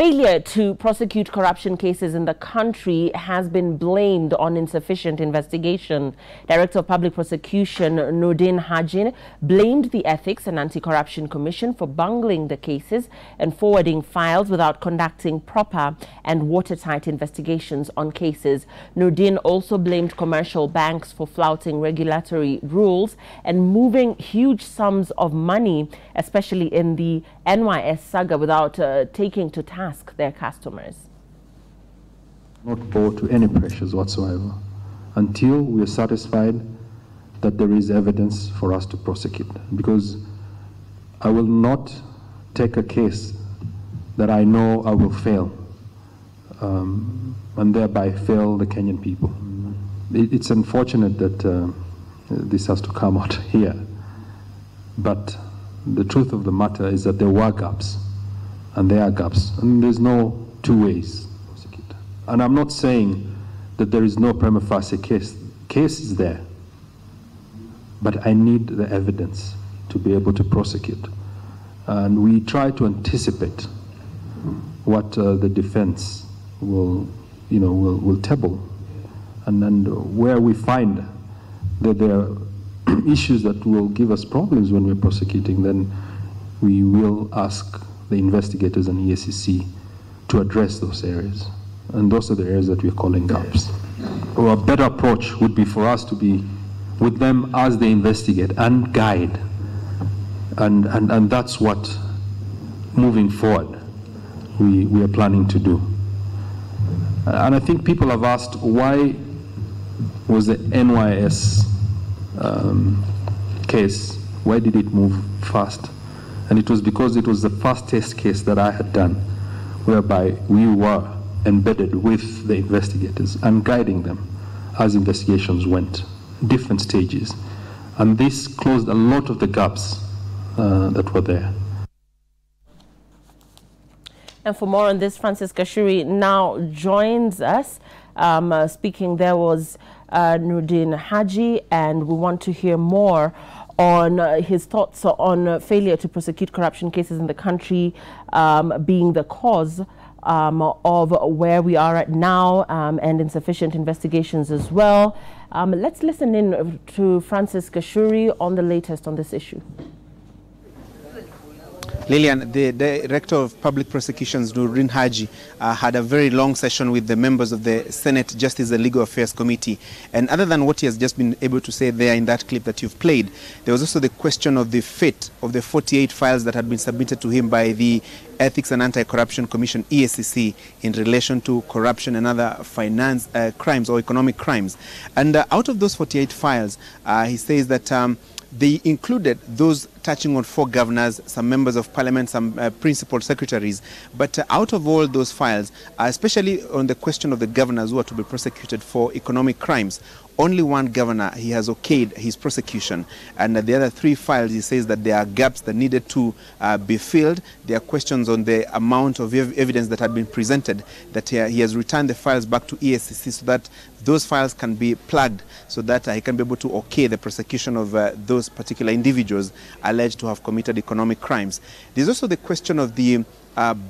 Failure to prosecute corruption cases in the country has been blamed on insufficient investigation. Director of Public Prosecution Haji blamed the Ethics and Anti-Corruption Commission for bungling the cases and forwarding files without conducting proper and watertight investigations on cases. Nordin also blamed commercial banks for flouting regulatory rules and moving huge sums of money, especially in the NYS saga, without taking to task their customers. Not bow to any pressures whatsoever until we are satisfied that there is evidence for us to prosecute, because I will not take a case that I know I will fail and thereby fail the Kenyan people. It's unfortunate that this has to come out here, but the truth of the matter is that there were gaps. And there are gaps, and there's no two ways. And I'm not saying that there is no prima facie case. Case is there, but I need the evidence to be able to prosecute. And we try to anticipate what the defense will table, and where we find that there are issues that will give us problems when we're prosecuting, then we will ask the investigators and EACC to address those areas. And those are the areas that we're calling gaps. Or a better approach would be for us to be with them as they investigate and guide. And that's what, moving forward, we are planning to do. And I think people have asked, why was the NYS case, why did it move fast? And it was because it was the first test case that I had done, whereby we were embedded with the investigators and guiding them as investigations went, different stages. And this closed a lot of the gaps that were there. And for more on this, Francis Kashuri now joins us. Speaking there was Nordin Haji, and we want to hear more on his thoughts on failure to prosecute corruption cases in the country being the cause of where we are at now, and insufficient investigations as well. Let's listen in to Francis Kashuri on the latest on this issue. Lillian, the Director of Public Prosecutions, Nordin Haji, had a very long session with the members of the Senate Justice and Legal Affairs Committee. And other than what he has just been able to say there in that clip that you've played, there was also the question of the fate of the 48 files that had been submitted to him by the Ethics and Anti-Corruption Commission, EACC, in relation to corruption and other finance crimes or economic crimes. And out of those 48 files, he says that they included those touching on 4 governors, some members of parliament, some principal secretaries. But out of all those files, especially on the question of the governors who are to be prosecuted for economic crimes, only one governor, he has okayed his prosecution. And the other 3 files, he says that there are gaps that needed to be filled. There are questions on the amount of evidence that had been presented, that he has returned the files back to EACC so that those files can be plugged, so that he can be able to okay the prosecution of those particular individuals alleged to have committed economic crimes. There's also the question of the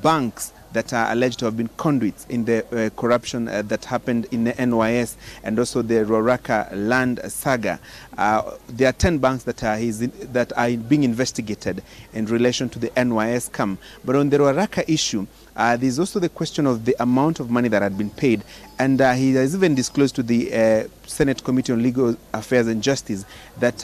banks that are alleged to have been conduits in the corruption that happened in the NYS, and also the Ruaraka land saga. There are 10 banks that are being investigated in relation to the NYS scam. But on the Ruaraka issue, there's also the question of the amount of money that had been paid. And he has even disclosed to the Senate Committee on Legal Affairs and Justice that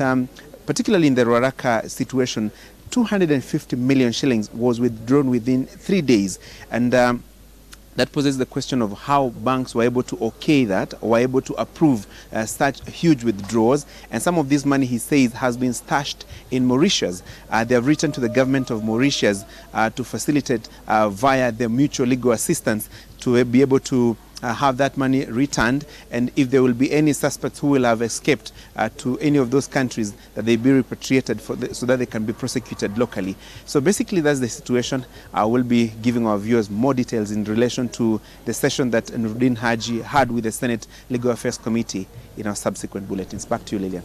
particularly in the Ruaraka situation, 250 million shillings was withdrawn within 3 days. And that poses the question of how banks were able to okay that, or were able to approve such huge withdrawals. And some of this money, he says, has been stashed in Mauritius. They have written to the government of Mauritius to facilitate via their mutual legal assistance to be able to have that money returned, and if there will be any suspects who will have escaped to any of those countries, that they be repatriated so that they can be prosecuted locally. So basically that's the situation. I will be giving our viewers more details in relation to the session that Nordin Haji had with the Senate Legal Affairs Committee in our subsequent bulletins. Back to you, Lillian.